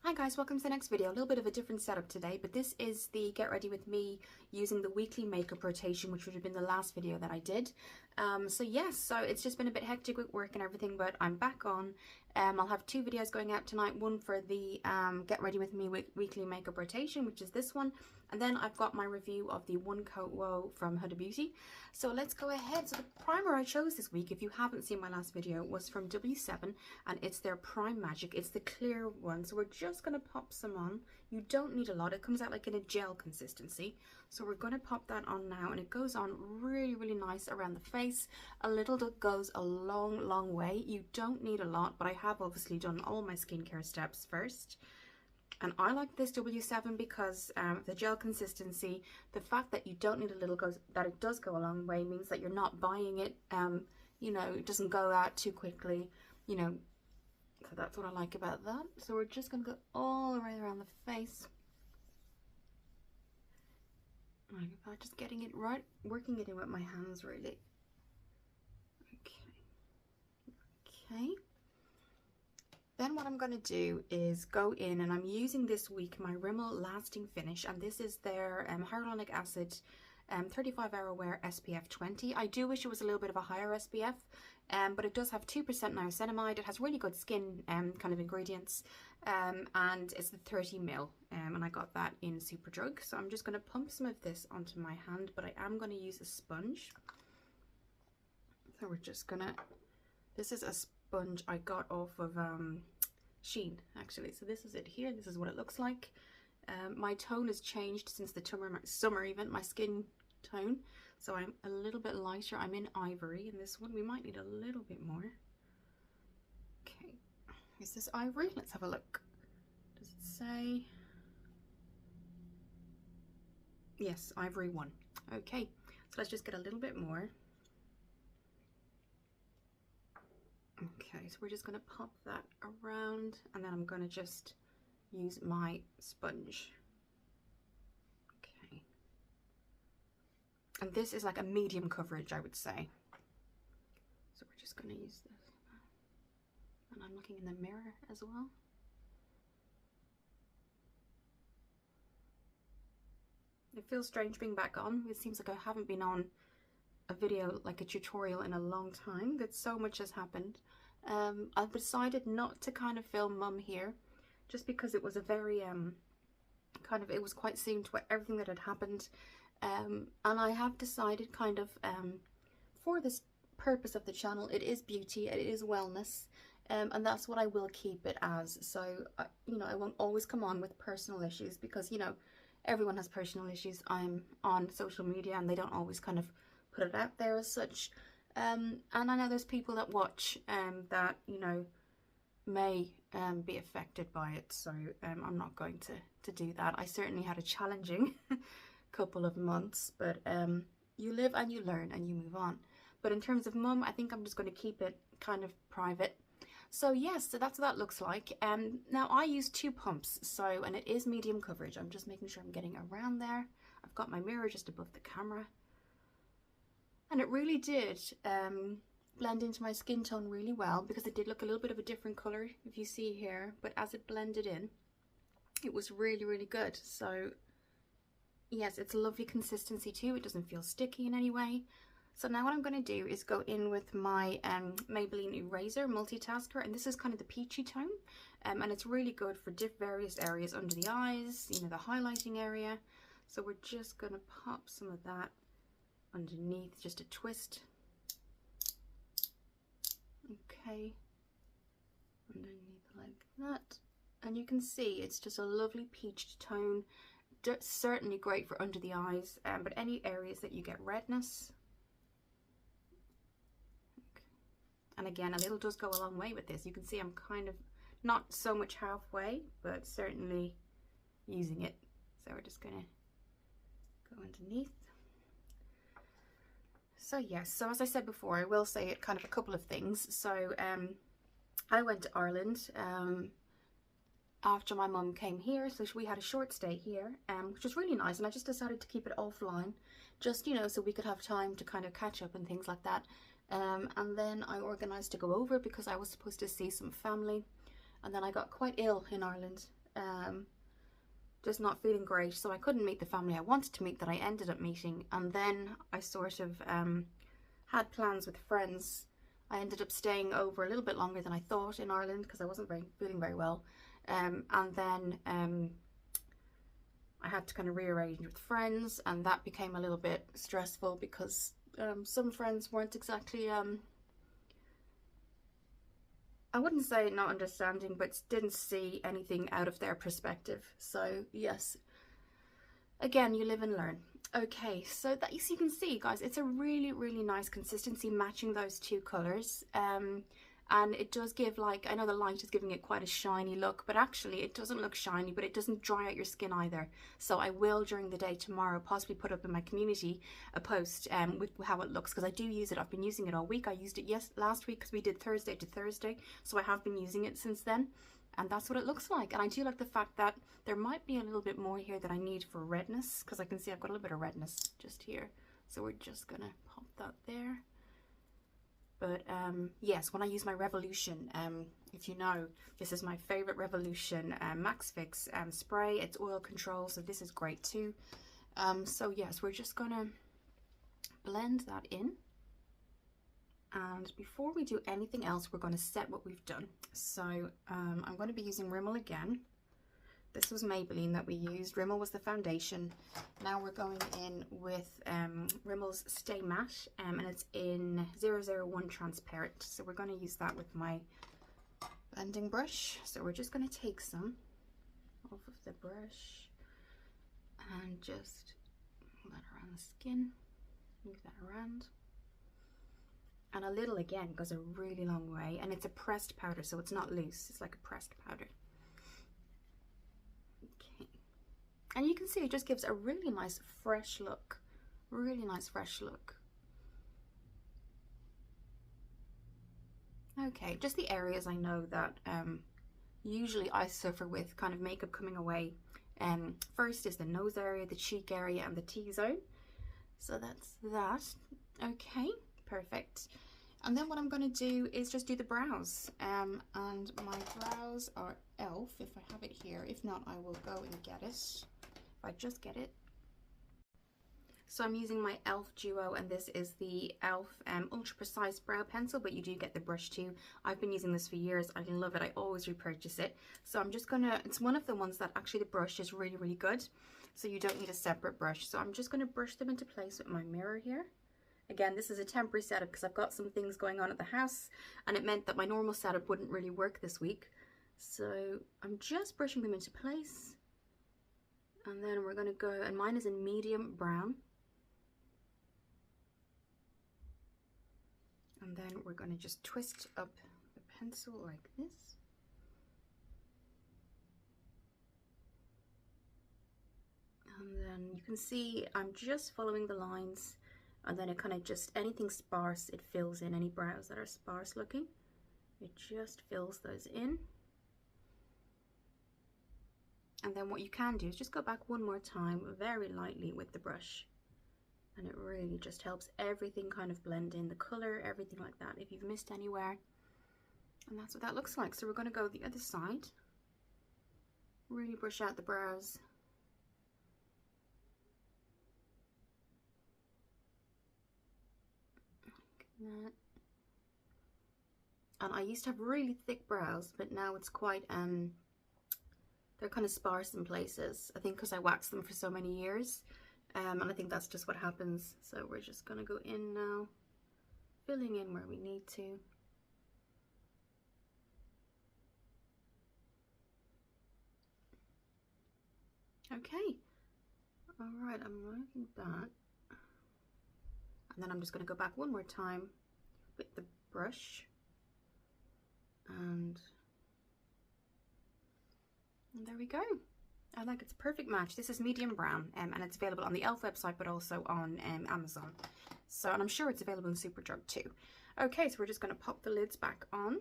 Hi guys, welcome to the next video. A little bit of a different setup today, but this is the get ready with me using the weekly makeup rotation, which would have been the last video that I did. So it's just been a bit hectic with work and everything, but I'm back on. I'll have two videos going out tonight, one for the get ready with me weekly makeup rotation, which is this one, and then I've got my review of the One Coat Whoa from Huda Beauty. So let's go ahead. So the primer I chose this week, if you haven't seen my last video, was from W7, and it's their Prime Magic. It's the clear one, so we're just going to pop some on. You don't need a lot. It comes out like in a gel consistency, so we're going to pop that on now, and it goes on really nice around the face. A little goes a long way. You don't need a lot, but I have obviously done all my skincare steps first. And I like this W7 because the gel consistency, the fact that you don't need a little that it does go a long way means that you're not buying it, you know, it doesn't go out too quickly, you know, so that's what I like about that. So we're just going to go all the way around the face. I'm just getting it right, working it in with my hands really. Okay. Then what I'm going to do is go in, and I'm using this week my Rimmel Lasting Finish, and this is their hyaluronic acid 35-hour wear SPF 20. I do wish it was a little bit of a higher SPF, but it does have 2% niacinamide. It has really good skin kind of ingredients, and it's the 30 ml, and I got that in Superdrug. So I'm just going to pump some of this onto my hand, but I am going to use a sponge. So we're just going to, this is a sponge I got off of Shein actually, so this is it here. This is what it looks like. My tone has changed since the summer even, my skin tone, so I'm a little bit lighter. I'm in ivory in this one. We might need a little bit more. Okay, is this ivory? Let's have a look. Does it say? Yes, ivory 1. Okay, so let's just get a little bit more. Okay, so we're just going to pop that around, and then I'm going to just use my sponge. Okay. And this is like a medium coverage, I would say. So we're just going to use this. And I'm looking in the mirror as well. It feels strange being back on. It seems like I haven't been on a video, like a tutorial, in a long time. That so much has happened. I've decided not to kind of film mum here, just because it was a very it was quite soon to everything that had happened, and I have decided kind of for this purpose of the channel, it is beauty, it is wellness, and that's what I will keep it as. So you know, I won't always come on with personal issues, because you know, everyone has personal issues. I'm on social media and they don't always kind of put it out there as such, and I know there's people that watch that, you know, may be affected by it, so I'm not going to do that. I certainly had a challenging couple of months, but you live and you learn and you move on. But in terms of mum, I think I'm just going to keep it kind of private. So yes, so that's what that looks like. Now I use 2 pumps, so, and it is medium coverage. I'm just making sure I'm getting around there. I've got my mirror just above the camera. And it really did blend into my skin tone really well, because it did look a little bit of a different colour, if you see here, but as it blended in, it was really good. So yes, it's a lovely consistency too. It doesn't feel sticky in any way. So now what I'm going to do is go in with my Maybelline Eraser Multitasker, and this is kind of the peachy tone, and it's really good for various areas under the eyes, you know, the highlighting area. So we're just going to pop some of that underneath, just a twist. Okay, underneath like that, and you can see it's just a lovely peached tone. Certainly great for under the eyes, but any areas that you get redness. Okay. And again, a little does go a long way with this. You can see I'm kind of not so much halfway, but certainly using it. So we're just gonna go underneath. So yes, so as I said before, I will say it kind of a couple of things. So I went to Ireland after my mum came here, so we had a short stay here, which was really nice, and I just decided to keep it offline, just, you know, so we could have time to kind of catch up and things like that. And then I organised to go over because I was supposed to see some family, and then I got quite ill in Ireland, just not feeling great, so I couldn't meet the family I wanted to meet that I ended up meeting. And then I sort of had plans with friends. I ended up staying over a little bit longer than I thought in Ireland because I wasn't feeling very well. And then I had to kind of rearrange with friends, and that became a little bit stressful because some friends weren't exactly, I wouldn't say not understanding, but didn't see anything out of their perspective. So yes, again, you live and learn. Okay, so that you can see, guys, it's a really, really nice consistency matching those two colors. And it does give, like, I know the light is giving it quite a shiny look, but actually it doesn't look shiny, but it doesn't dry out your skin either. So I will, during the day tomorrow, possibly put up in my community a post with how it looks, because I do use it. I've been using it all week. I used it last week because we did Thursday to Thursday, so I have been using it since then, and that's what it looks like. And I do like the fact that there might be a little bit more here that I need for redness, because I can see I've got a little bit of redness just here, so we're just gonna pop that there. But yes, when I use my Revolution, if you know, this is my favorite Revolution Max Fix spray. It's oil control, so this is great too. So yes, we're just gonna blend that in. And before we do anything else, we're gonna set what we've done. So I'm gonna be using Rimmel again. This was Maybelline that we used. Rimmel was the foundation. Now we're going in with Rimmel's Stay Matte, and it's in 001 Transparent. So we're going to use that with my blending brush. So we're just going to take some off of the brush and just move that around the skin. Move that around. And a little, again, goes a really long way. And it's a pressed powder, so it's not loose. It's like a pressed powder. And you can see it just gives a really nice fresh look. Really nice fresh look. Okay, just the areas I know that usually I suffer with kind of makeup coming away. First is the nose area, the cheek area, and the T-zone. So that's that. Okay, perfect. And then what I'm going to do is just do the brows. And my brows are e.l.f. if I have it here. If not, I will go and get it. If I just get it. So I'm using my e.l.f. Duo, and this is the e.l.f. Ultra Precise Brow Pencil, but you do get the brush too. I've been using this for years. I love it. I always repurchase it. So I'm just gonna, it's one of the ones that actually the brush is really, really good. So you don't need a separate brush. So I'm just gonna brush them into place with my mirror here. Again, this is a temporary setup because I've got some things going on at the house, and it meant that my normal setup wouldn't really work this week. So I'm just brushing them into place. And then we're going to go, and mine is in medium brown. And then we're going to just twist up the pencil like this. And then you can see I'm just following the lines, and then it kind of just, anything sparse, it fills in. Any brows that are sparse looking, it just fills those in. And then what you can do is just go back one more time very lightly with the brush, and it really just helps everything kind of blend in, the color, everything like that, if you've missed anywhere. And that's what that looks like. So we're going to go the other side, really brush out the brows. Like that. And I used to have really thick brows, but now it's quite they're kind of sparse in places, I think because I waxed them for so many years, and I think that's just what happens. So we're just going to go in now, filling in where we need to. Okay, alright, I'm liking that. And then I'm just going to go back one more time with the brush, and there we go. I like it's a perfect match. This is medium brown, and it's available on the e.l.f. website, but also on Amazon. So, and I'm sure it's available in Superdrug too. Okay, so we're just going to pop the lids back on,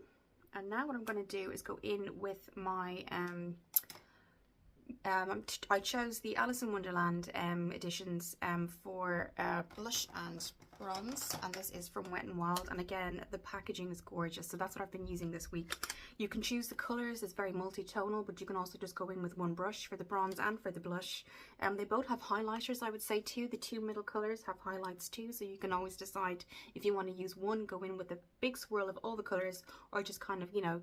and now what I'm going to do is go in with my I chose the Alice in Wonderland editions for blush and bronze, and this is from Wet n Wild, and again the packaging is gorgeous, so that's what I've been using this week. You can choose the colors, it's very multi-tonal, but you can also just go in with one brush for the bronze and for the blush. They both have highlighters, I would say, too. The two middle colors have highlights too, so you can always decide if you want to use one, go in with a big swirl of all the colors, or just kind of, you know,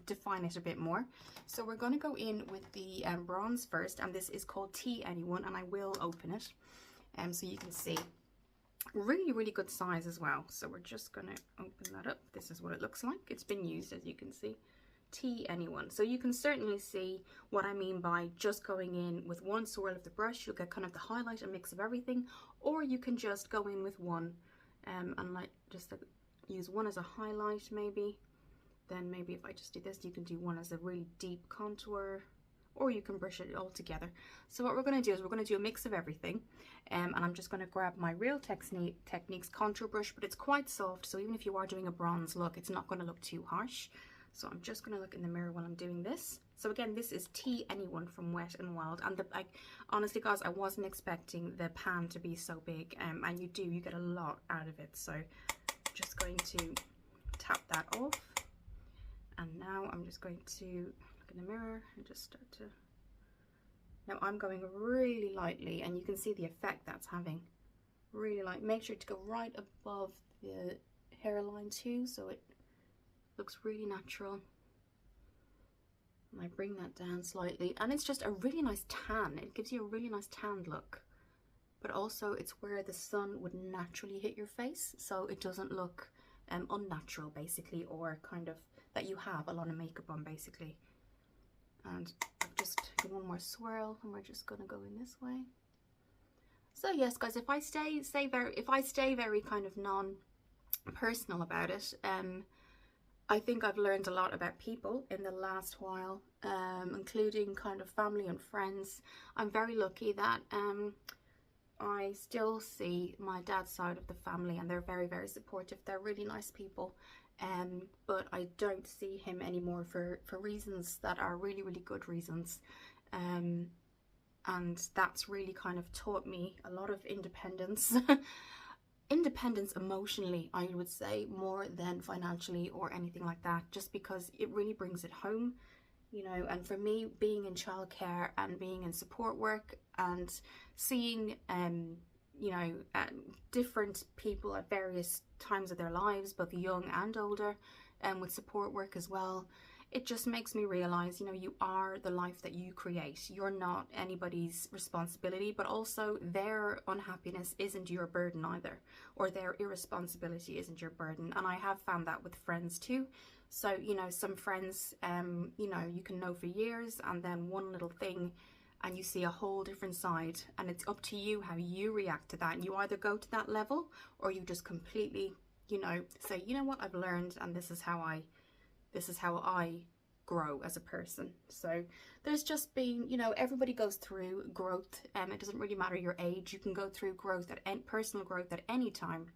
define it a bit more. So we're going to go in with the bronze first, and this is called Tea Anyone, and I will open it so you can see. Really, really good size as well. So we're just going to open that up. This is what it looks like. It's been used, as you can see. Tea Anyone. So you can certainly see what I mean by just going in with one swirl of the brush. You'll get kind of the highlight and mix of everything, or you can just go in with one and like just use one as a highlight maybe. Then maybe if I just do this, you can do one as a really deep contour, or you can brush it all together. So what we're going to do is we're going to do a mix of everything, and I'm just going to grab my Real Techniques contour brush, but it's quite soft, so even if you are doing a bronze look, it's not going to look too harsh. So I'm just going to look in the mirror while I'm doing this. So again, this is Tea Anyone from Wet n Wild, and honestly guys, I wasn't expecting the pan to be so big, and you get a lot out of it. So just going to tap that off, and now I'm just going to look in the mirror and just start to, now I'm going really lightly, and you can see the effect that's having. Really light. Make sure to go right above the hairline too, so it looks really natural. And I bring that down slightly, and it's just a really nice tan. It gives you a really nice tanned look, but also it's where the sun would naturally hit your face, so it doesn't look unnatural basically, or kind of that you have a lot of makeup on basically. And I've just taken one more swirl, and we're just gonna go in this way. So yes guys, if I stay very kind of non-personal about it, I think I've learned a lot about people in the last while, including kind of family and friends. I'm very lucky that I still see my dad's side of the family, and they're very, very supportive. They're really nice people, but I don't see him anymore for reasons that are really, really good reasons. And that's really kind of taught me a lot of independence. Independence emotionally, I would say, more than financially or anything like that, just because it really brings it home, you know. And for me, being in childcare and being in support work and seeing you know, different people at various times of their lives, both young and older, and with support work as well, it just makes me realize, you know, you are the life that you create. You're not anybody's responsibility, but also their unhappiness isn't your burden either, or their irresponsibility isn't your burden. And I have found that with friends too. So, you know, some friends, you know, you can know for years, and then one little thing and you see a whole different side, and it's up to you how you react to that. And you either go to that level, or you just completely, you know, say, you know what, I've learned, and this is how I grow as a person. So there's just been, you know, everybody goes through growth, it doesn't really matter your age. You can go through growth personal growth at any time,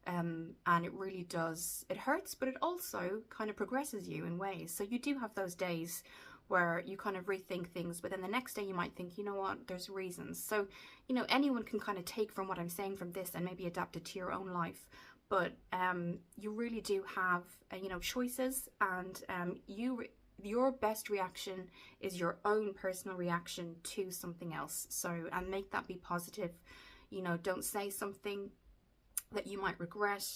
and it really does, it hurts, but it also kind of progresses you in ways. So you do have those days where you kind of rethink things, but then the next day you might think, you know what, there's reasons. So, you know, anyone can kind of take from what I'm saying from this and maybe adapt it to your own life. But you really do have, you know, choices, and your best reaction is your own personal reaction to something else. So, and make that be positive. You know, don't say something that you might regret,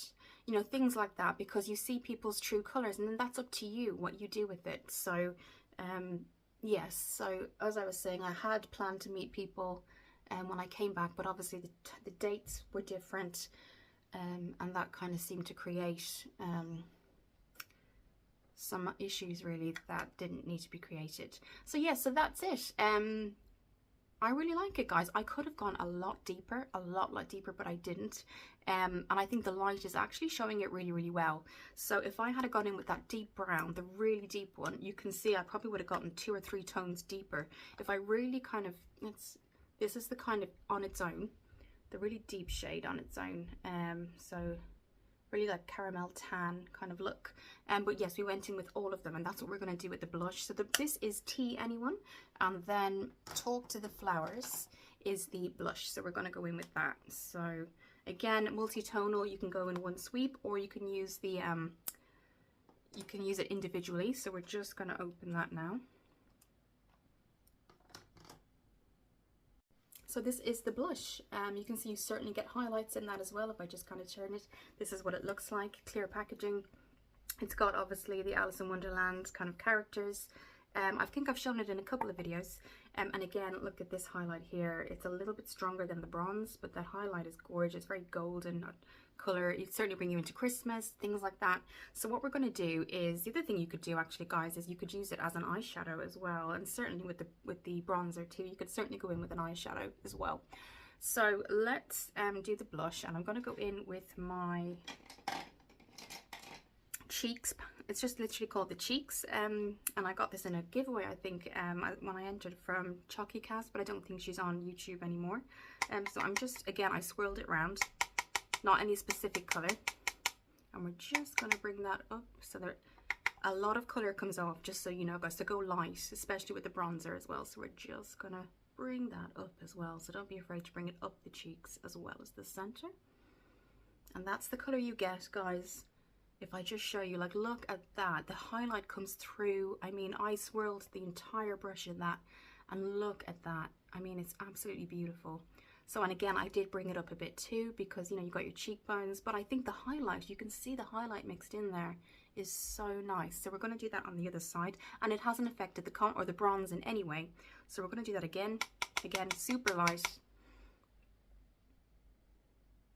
you know, things like that, because you see people's true colors, and then that's up to you what you do with it. So, yes, so as I was saying, I had planned to meet people when I came back, but obviously the dates were different. And that kind of seemed to create some issues really that didn't need to be created. So yeah, so that's it. I really like it, guys. I could have gone a lot deeper, but I didn't. And I think the light is actually showing it really, really well. So if I had gone in with that deep brown, the really deep one, you can see I probably would have gotten 2 or 3 tones deeper. If I really kind of, this is the kind of on its own, the really deep shade on its own, so really like caramel tan kind of look. But yes, we went in with all of them, and that's what we're going to do with the blush. So this is Tea Anyone, and then Talk to the Flowers is the blush, so we're going to go in with that. So Again, multi-tonal, you can go in one sweep, or you can use the you can use it individually. So we're just going to open that now. So this is the blush. You can see you certainly get highlights in that as well. If I just kind of turn it, this is what it looks like. Clear packaging. It's got obviously the Alice in Wonderland kind of characters. I think I've shown it in a couple of videos. And again, look at this highlight here. It's a little bit stronger than the bronze, but that highlight is gorgeous, very golden color. It'd certainly bring you into Christmas, things like that. So what we're going to do is, the other thing you could do actually, guys, is you could use it as an eyeshadow as well. And certainly with the bronzer too, you could certainly go in with an eyeshadow as well. So let's do the blush, and I'm going to go in with my cheeks. It's just literally called the cheeks, and I got this in a giveaway, I think, when I entered from Chalky Cast, but I don't think she's on YouTube anymore. So I'm just, again, I swirled it around, not any specific color, and we're just going to bring that up so that a lot of color comes off, just so you know, guys. So go light, especially with the bronzer as well. So we're just going to bring that up as well, so don't be afraid to bring it up the cheeks as well as the center. And that's the color you get, guys. If I just show you, like, look at that, the highlight comes through. I mean, I swirled the entire brush in that, and look at that. I mean, it's absolutely beautiful. So, and again, I did bring it up a bit too, because, you know, you got your cheekbones, but I think the highlight, you can see the highlight mixed in there is so nice. So we're going to do that on the other side, and it hasn't affected the bronze in any way. So we're going to do that again, super light,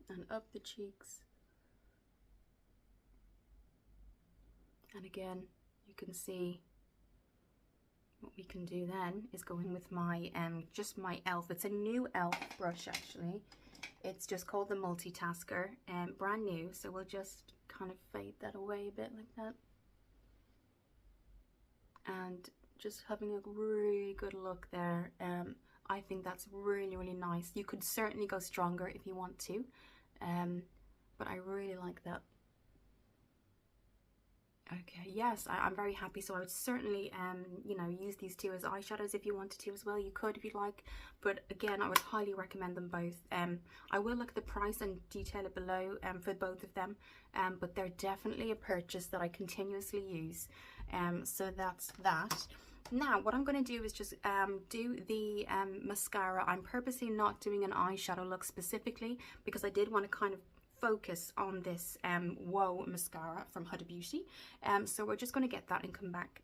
and up the cheeks. And again, you can see what we can do then is go in with my, just my e.l.f. It's a new e.l.f. brush, actually. It's just called the Multitasker, brand new. So we'll just kind of fade that away a bit like that. And just having a really good look there. I think that's really, really nice. You could certainly go stronger if you want to, but I really like that. Okay, yes, I'm very happy. So I would certainly, you know, use these two as eyeshadows if you wanted to as well. You could if you'd like, but again, I would highly recommend them both. I will look at the price and detail it below for both of them, but they're definitely a purchase that I continuously use. So that's that. Now, what I'm going to do is just do the mascara. I'm purposely not doing an eyeshadow look specifically because I did want to kind of focus on this Whoa mascara from Huda Beauty. So we're just going to get that and come back.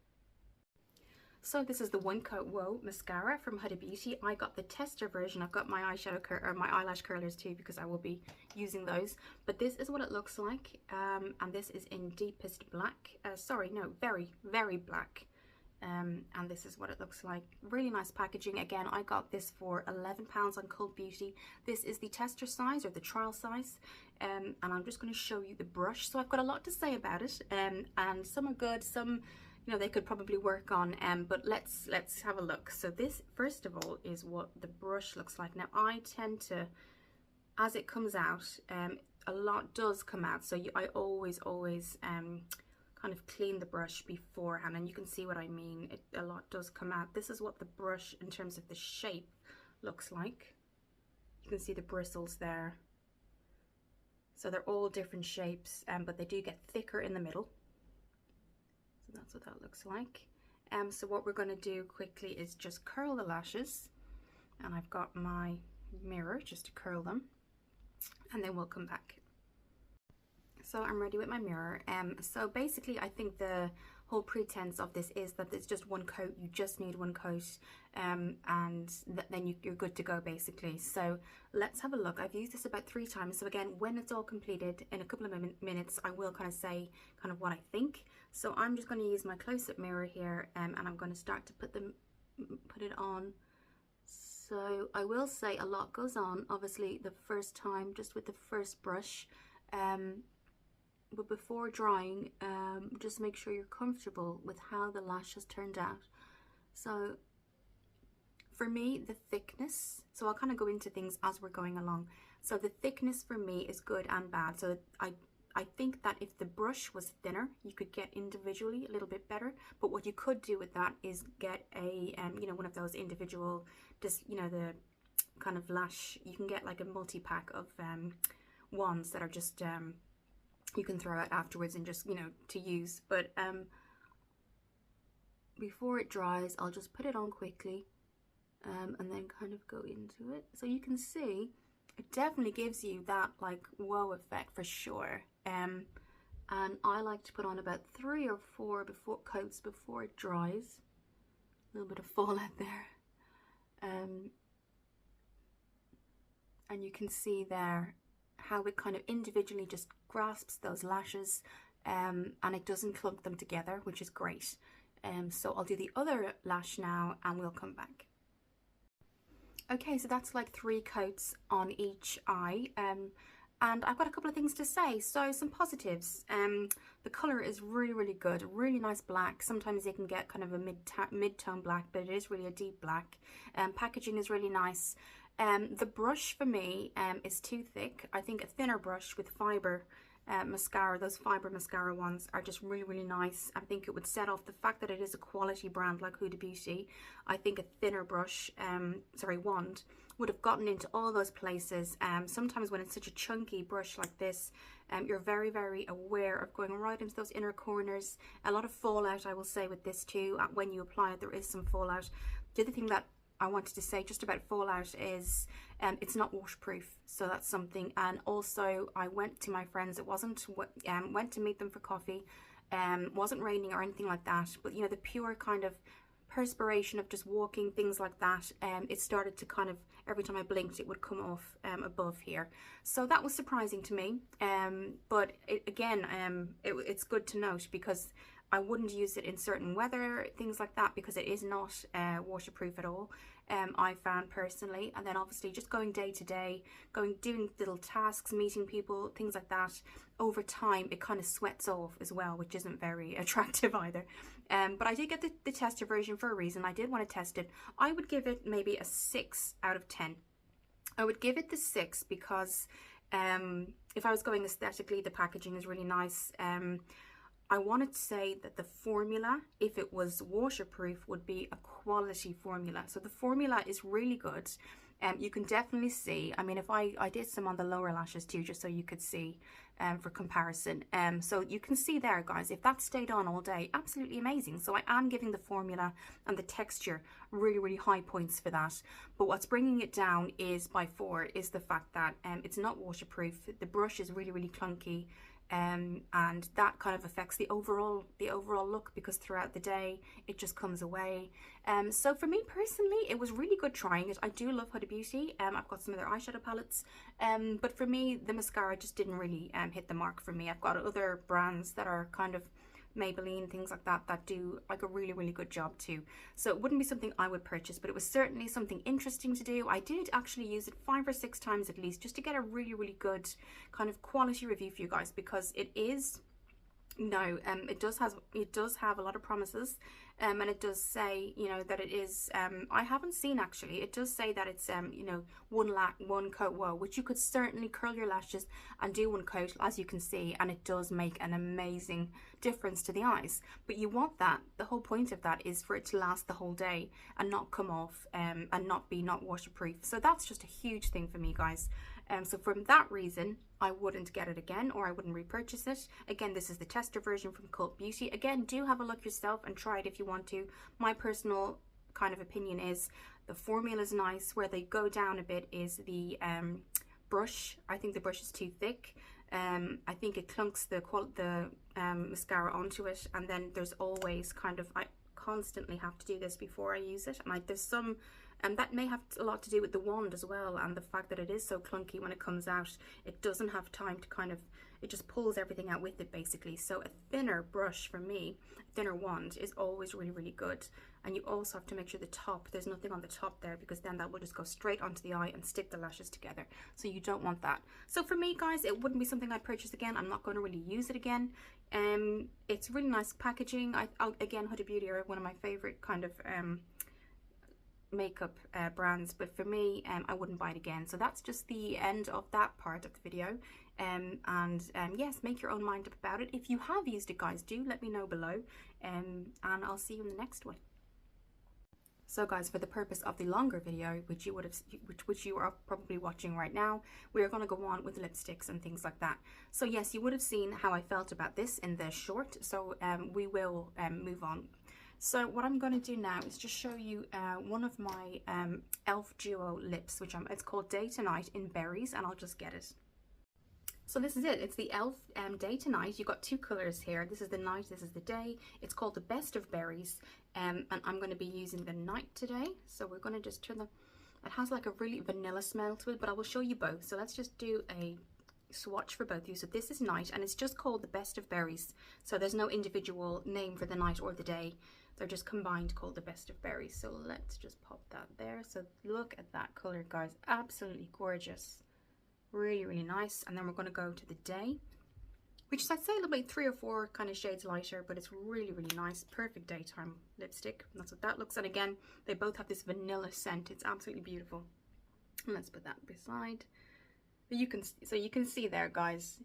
So this is the One Coat Whoa mascara from Huda Beauty. I got the tester version. I've got my eyeshadow or my eyelash curlers too, because I will be using those. But this is what it looks like, and this is in deepest black. Sorry, no, very, very black. And this is what it looks like. Really nice packaging. Again, I got this for £11 on Cult Beauty. This is the tester size, or the trial size, and I'm just going to show you the brush. So I've got a lot to say about it, and some are good, some, you know, they could probably work on, but let's have a look. So this, first of all, is what the brush looks like. Now, I tend to, as it comes out, a lot does come out, so I always kind of clean the brush beforehand, and you can see what I mean. A lot does come out. This is what the brush, in terms of the shape, looks like. You can see the bristles there. So they're all different shapes, but they do get thicker in the middle. So that's what that looks like. So what we're going to do quickly is just curl the lashes, and I've got my mirror just to curl them, and then we'll come back. So I'm ready with my mirror. So basically, I think the whole pretense of this is that it's just one coat. You just need one coat, and then you're good to go, basically. So let's have a look. I've used this about 3 times. So again, when it's all completed in a couple of minutes, I will kind of say kind of what I think. So I'm just going to use my close-up mirror here, and I'm going to start to put it on. So I will say a lot goes on, obviously, the first time, just with the first brush. But before drying, just make sure you're comfortable with how the lash has turned out. So for me, the thickness, so I'll kind of go into things as we're going along. So the thickness for me is good and bad. So I think that if the brush was thinner, you could get individually a little bit better. But what you could do with that is get a, you know, one of those individual, just, you know, the kind of lash, you can get like a multi-pack of wands that are just you can throw out afterwards and just, you know, to use. But before it dries, I'll just put it on quickly and then kind of go into it. So you can see it definitely gives you that like wow effect for sure. And I like to put on about 3 or 4 coats before it dries. A little bit of fallout there. And you can see there how it kind of individually just grasps those lashes, and it doesn't clump them together, which is great. So I'll do the other lash now and we'll come back. Okay, so that's like 3 coats on each eye. And I've got a couple of things to say. So some positives. The colour is really, really good. Really nice black. Sometimes you can get kind of a mid-tone black, but it is really a deep black. Packaging is really nice. The brush for me is too thick. I think a thinner brush with fibre mascara, those fibre mascara ones, are just really, really nice. I think it would set off the fact that it is a quality brand like Huda Beauty. I think a thinner brush, wand, would have gotten into all those places. Sometimes when it's such a chunky brush like this, you're very, very aware of going right into those inner corners. A lot of fallout, I will say, with this too. When you apply it, there is some fallout. The other thing that I wanted to say just about fallout is it's not waterproof, so that's something. And also I went to my friends, it wasn't went to meet them for coffee, wasn't raining or anything like that, but you know, the pure kind of perspiration of just walking, things like that, it started to kind of, every time I blinked it would come off above here, so that was surprising to me. But it's good to note, because I wouldn't use it in certain weather, things like that, because it is not waterproof at all, I found personally. And then obviously just going day to day, doing little tasks, meeting people, things like that, over time it kind of sweats off as well, which isn't very attractive either. But I did get the tester version for a reason. I did want to test it. I would give it maybe a 6 out of 10. I would give it the 6 because if I was going aesthetically, the packaging is really nice. I wanted to say that the formula, if it was waterproof, would be a quality formula. So the formula is really good. You can definitely see, I mean, if I did some on the lower lashes too, just so you could see for comparison. So you can see there, guys, if that stayed on all day, absolutely amazing. So I am giving the formula and the texture really, really high points for that. But what's bringing it down is by 4 is the fact that it's not waterproof. The brush is really, really clunky. And that kind of affects the overall look, because throughout the day it just comes away. So for me personally, it was really good trying it. I do love Huda Beauty. I've got some of their eyeshadow palettes, but for me the mascara just didn't really hit the mark for me. I've got other brands that are kind of Maybelline, things like that, that do like a really, really good job too. So it wouldn't be something I would purchase, but it was certainly something interesting to do. I did actually use it 5 or 6 times at least, just to get a really, really good kind of quality review for you guys, because it is, it does have a lot of promises, and it does say, you know, that it is, I haven't seen actually, it does say that it's, you know, one coat wow, which you could certainly curl your lashes and do 1 coat, as you can see, and it does make an amazing difference to the eyes. But you want that, the whole point of that is for it to last the whole day and not come off, and not be waterproof. So that's just a huge thing for me, guys. So from that reason, I wouldn't get it again, or I wouldn't repurchase it. Again, this is the tester version from Cult Beauty. Again, do have a look yourself and try it if you want to. My personal kind of opinion is the formula is nice. Where they go down a bit is the brush. I think the brush is too thick. I think it clunks the mascara onto it, and then there's always kind of, I constantly have to do this before I use it, and there's some, and that may have a lot to do with the wand as well, and the fact that it is so clunky when it comes out. It doesn't have time to kind of, it just pulls everything out with it basically. So a thinner brush for me, a thinner wand, is always really, really good. And you also have to make sure the top, there's nothing on the top there, because then that will just go straight onto the eye and stick the lashes together. So you don't want that. So for me, guys, it wouldn't be something I'd purchase again. I'm not going to really use it again. It's really nice packaging. Again, Huda Beauty are one of my favorite kind of makeup brands, but for me, I wouldn't buy it again. So that's just the end of that part of the video. Yes, make your own mind up about it. If you have used it, guys, do let me know below, and I'll see you in the next one. So guys, for the purpose of the longer video, which you are probably watching right now, we are going to go on with lipsticks and things like that. So yes, you would have seen how I felt about this in the short, so we will move on. So what I'm going to do now is just show you one of my e.l.f. duo lips, which it's called Day to Night in Berries, and I'll just get it. So this is it. It's the e.l.f. Day to Night. You've got two colors here. This is the night, this is the day. It's called the Best of Berries, and I'm going to be using the night today. So we're going to just turn the, it has like a really vanilla smell to it, but I will show you both. So let's just do a swatch for both of you. So this is night, and it's just called the Best of Berries. So there's no individual name for the night or the day. They're just combined, called the Best of Berries. So let's just pop that there. So look at that color, guys. Absolutely gorgeous. Really, really nice. And then we're going to go to the day, which is, I'd say, a little bit 3 or 4 kind of shades lighter, but it's really, really nice. Perfect daytime lipstick. And that's what that looks. And again, they both have this vanilla scent. It's absolutely beautiful. And let's put that beside. So you can see there, guys,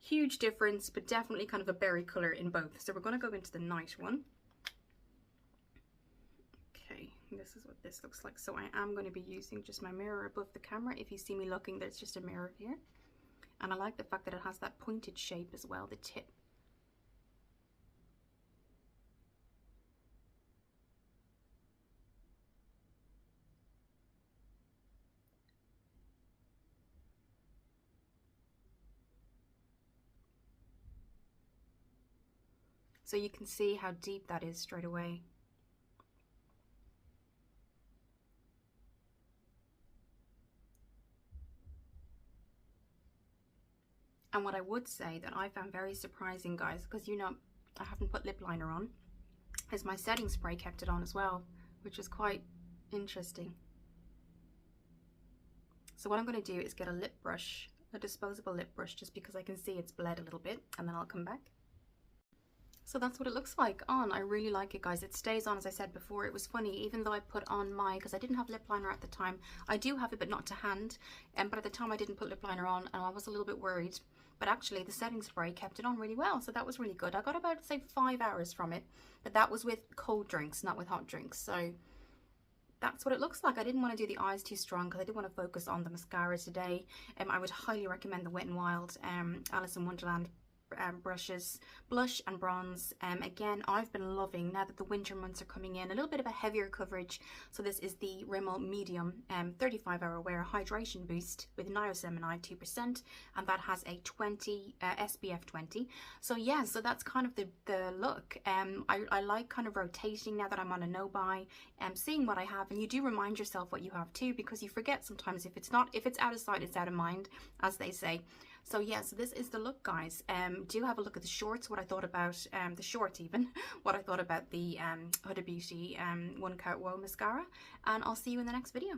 huge difference, but definitely kind of a berry color in both. So we're going to go into the night one. Okay, this is what this looks like. So I am going to be using just my mirror above the camera. If you see me looking, there's just a mirror here. And I like the fact that it has that pointed shape as well, the tip. So you can see how deep that is straight away. And what I would say that I found very surprising, guys, because you know I haven't put lip liner on, is my setting spray kept it on as well, which is quite interesting. So what I'm going to do is get a lip brush, a disposable lip brush, just because I can see it's bled a little bit, and then I'll come back. So that's what it looks like on. I really like it, guys. It stays on, as I said before. It was funny, even though I put on my, because I didn't have lip liner at the time. I do have it, but not to hand. But at the time I didn't put lip liner on, and I was a little bit worried. But actually the setting spray kept it on really well, so that was really good. I got about, say, 5 hours from it, but that was with cold drinks, not with hot drinks. So that's what it looks like. I didn't want to do the eyes too strong because I did want to focus on the mascara today. I would highly recommend the Wet n Wild Alice in Wonderland brushes, blush and bronze. Again, I've been loving, now that the winter months are coming in, a little bit of a heavier coverage. So this is the Rimmel Medium 35-hour wear hydration boost with niacinamide 2%, and that has a 20 SPF 20. So yeah, so that's kind of the look. I like kind of rotating now that I'm on a no buy, seeing what I have, and you do remind yourself what you have too, because you forget sometimes. If it's out of sight, it's out of mind, as they say. So yeah, so this is the look, guys. Do have a look at the shorts, what I thought about the short, even what I thought about the Huda Beauty 1 Carat Wow mascara, and I'll see you in the next video.